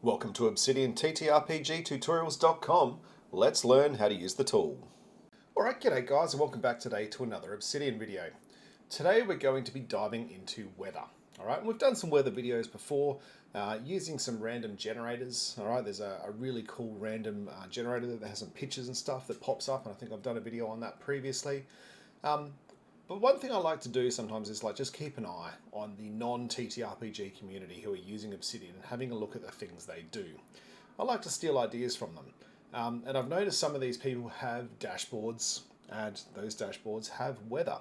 Welcome to Obsidian TTRPG tutorials.com. Let's learn how to use the tool. Alright, g'day guys, and welcome back today to another Obsidian video. Today we're going to be diving into weather. Alright, we've done some weather videos before using some random generators. Alright, there's a really cool random generator that has some pictures and stuff that pops up, and I think I've done a video on that previously. But one thing I like to do sometimes is just keep an eye on the non-ttrpg community who are using Obsidian and having a look at the things they do. I like to steal ideas from them. And I've noticed some of these people have dashboards, and those dashboards have weather.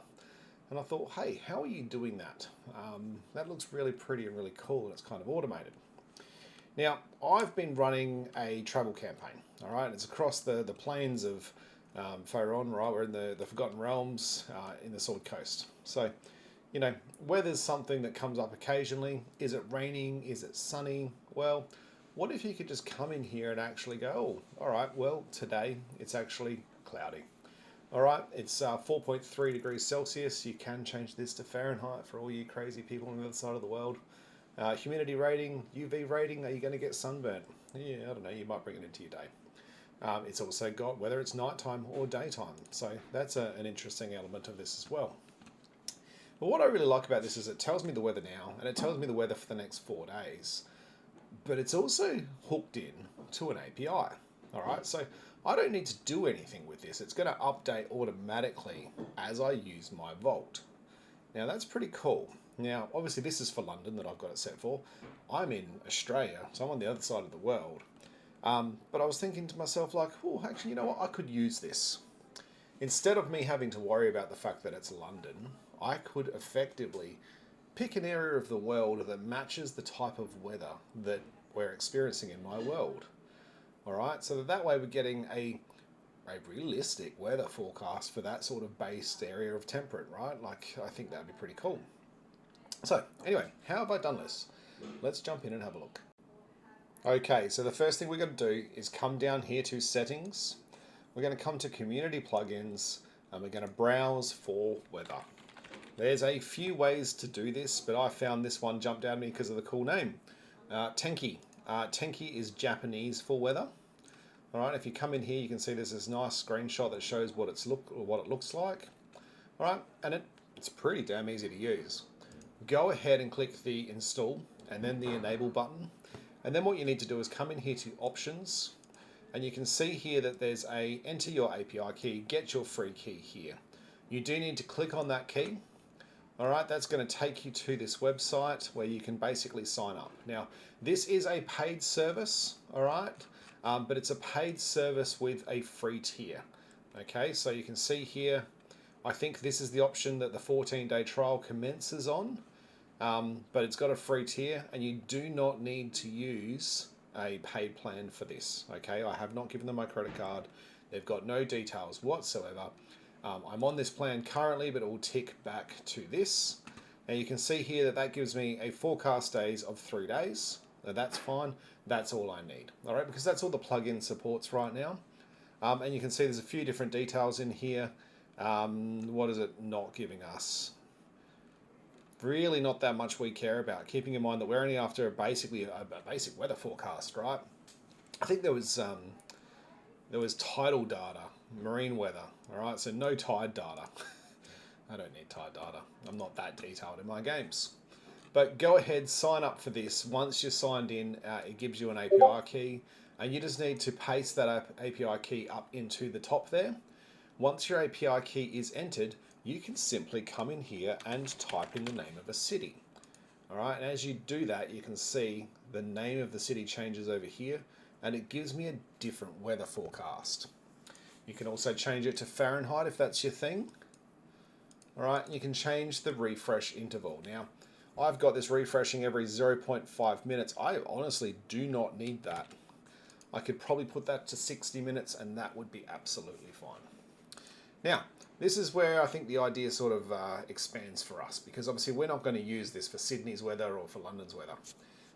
And I thought, hey, how are you doing that? That looks really pretty and really cool, and it's kind of automated. Now, I've been running a travel campaign, all right? It's across the plains of Faerun, right? We're in the Forgotten Realms in the Sword Coast. So, you know, weather's something that comes up occasionally. Is it raining? Is it sunny? Well, what if you could just come in here and actually go, oh, all right, well, today it's actually cloudy. All right, it's 4.3 degrees Celsius. You can change this to Fahrenheit for all you crazy people on the other side of the world. Humidity rating, UV rating, are you going to get sunburnt? Yeah, I don't know, you might bring it into your day. It's also got whether it's nighttime or daytime, so that's an interesting element of this as well. But what I really like about this is it tells me the weather now, and it tells me the weather for the next 4 days. But it's also hooked in to an API. All right, so I don't need to do anything with this. It's going to update automatically as I use my Vault. Now that's pretty cool. Now, obviously this is for London that I've got it set for. I'm in Australia, so I'm on the other side of the world. But I was thinking to myself, oh, actually, you know what? I could use this. Instead of me having to worry about the fact that it's London, I could effectively pick an area of the world that matches the type of weather that we're experiencing in my world. All right, so that way we're getting a realistic weather forecast for that sort of based area of temperate, right? I think that'd be pretty cool. So, anyway, how have I done this? Let's jump in and have a look. Okay, so the first thing we're going to do is come down here to Settings. We're going to come to Community Plugins, and we're going to browse for weather. There's a few ways to do this, but I found this one jumped out at me because of the cool name. Tenki. Tenki is Japanese for weather. All right, if you come in here, you can see there's this nice screenshot that shows what it looks like. All right, and it's pretty damn easy to use. Go ahead and click the Install and then the Enable button. And then what you need to do is come in here to Options, and you can see here that there's a enter your API key, get your free key here. You do need to click on that key. All right, that's going to take you to this website where you can basically sign up. Now, this is a paid service, all right, but it's a paid service with a free tier. Okay, so you can see here, I think this is the option that the 14-day trial commences on. But it's got a free tier, and you do not need to use a paid plan for this. Okay, I have not given them my credit card. They've got no details whatsoever. I'm on this plan currently, but it will tick back to this. Now you can see here that gives me a forecast days of 3 days. Now that's fine. That's all I need. All right, because that's all the plugin supports right now. And you can see there's a few different details in here. What is it not giving us? Really not that much we care about, keeping in mind that we're only after basically a basic weather forecast, right? I think there was tidal data, marine weather, all right? So no tide data. I don't need tide data. I'm not that detailed in my games. But go ahead, sign up for this. Once you're signed in, it gives you an API key, and you just need to paste that API key up into the top there. Once your API key is entered, you can simply come in here and type in the name of a city. All right, and as you do that, you can see the name of the city changes over here, and it gives me a different weather forecast. You can also change it to Fahrenheit if that's your thing. All right, you can change the refresh interval. Now, I've got this refreshing every 0.5 minutes. I honestly do not need that. I could probably put that to 60 minutes, and that would be absolutely fine. Now, this is where I think the idea sort of expands for us, because obviously we're not going to use this for Sydney's weather or for London's weather.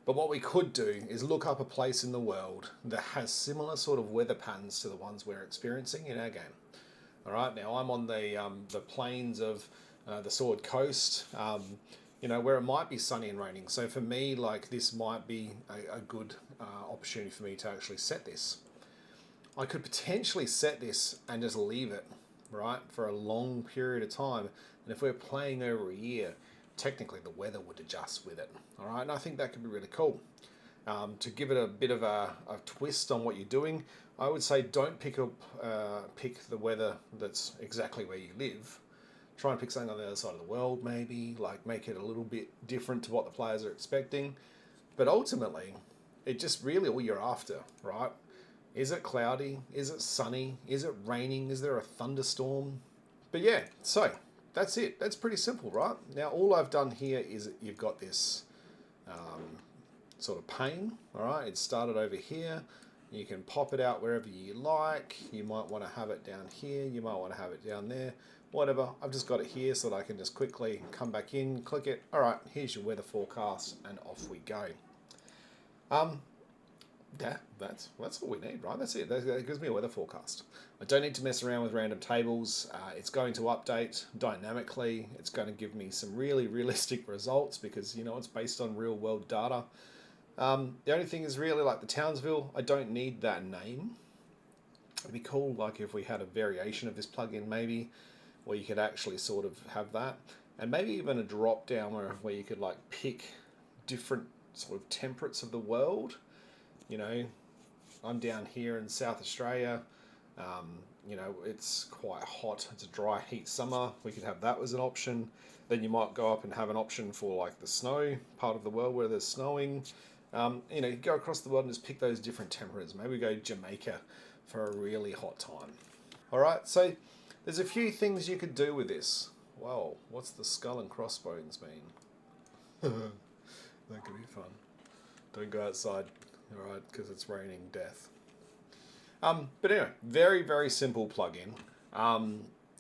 But what we could do is look up a place in the world that has similar sort of weather patterns to the ones we're experiencing in our game. All right, now I'm on the plains of the Sword Coast. you know, where it might be sunny and raining. So for me, like, this might be a good opportunity for me to actually set this. I could potentially set this and just leave it, right, for a long period of time. And if we're playing over a year, technically the weather would adjust with it. All right, and I think that could be really cool. To give it a bit of a twist on what you're doing, I would say don't pick the weather that's exactly where you live. Try and pick something on the other side of the world, maybe, like make it a little bit different to what the players are expecting. But ultimately, it's just really all you're after, right? Is it cloudy? Is it sunny? Is it raining? Is there a thunderstorm? But yeah, so that's it. That's pretty simple, right? Now, all I've done here is you've got this sort of pane, all right? It started over here. You can pop it out wherever you like. You might want to have it down here. You might want to have it down there. Whatever. I've just got it here so that I can just quickly come back in, click it. All right, here's your weather forecast, and off we go. Yeah, that's all we need, right? That's it. That gives me a weather forecast. I don't need to mess around with random tables. It's going to update dynamically. It's going to give me some really realistic results because, you know, it's based on real world data. The only thing is really like the Townsville, I don't need that name. It'd be cool like if we had a variation of this plugin maybe, where you could actually sort of have that. And maybe even a drop down where you could like pick different sort of temperates of the world. You know, I'm down here in South Australia. You know, it's quite hot. It's a dry heat summer. We could have that as an option. Then you might go up and have an option for like the snow part of the world where there's snowing. You know, you go across the world and just pick those different temperatures. Maybe go Jamaica for a really hot time. All right, so there's a few things you could do with this. Whoa, what's the skull and crossbones mean? That could be fun. Don't go outside, all right, because it's raining death. But anyway, very, very simple plugin.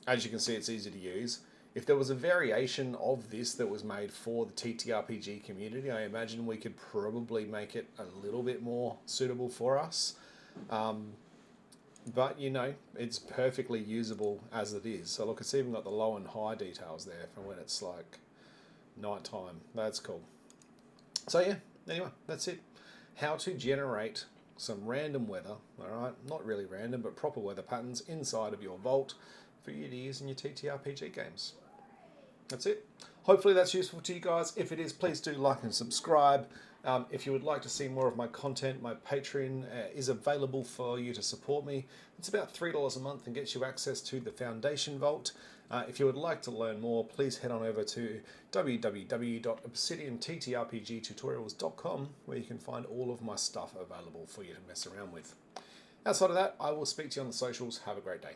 As you can see, it's easy to use. If there was a variation of this that was made for the TTRPG community, I imagine we could probably make it a little bit more suitable for us. But, you know, it's perfectly usable as it is. So look, it's even got the low and high details there for when it's like nighttime. That's cool. So yeah, anyway, that's it. How to generate some random weather, all right? Not really random, but proper weather patterns inside of your vault for you to use in your TTRPG games. That's it. Hopefully that's useful to you guys. If it is, please do like and subscribe. If you would like to see more of my content, my Patreon is available for you to support me. It's about $3 a month and gets you access to the Foundation Vault. If you would like to learn more, please head on over to www.obsidian.ttrpgtutorials.com where you can find all of my stuff available for you to mess around with. Outside of that, I will speak to you on the socials. Have a great day.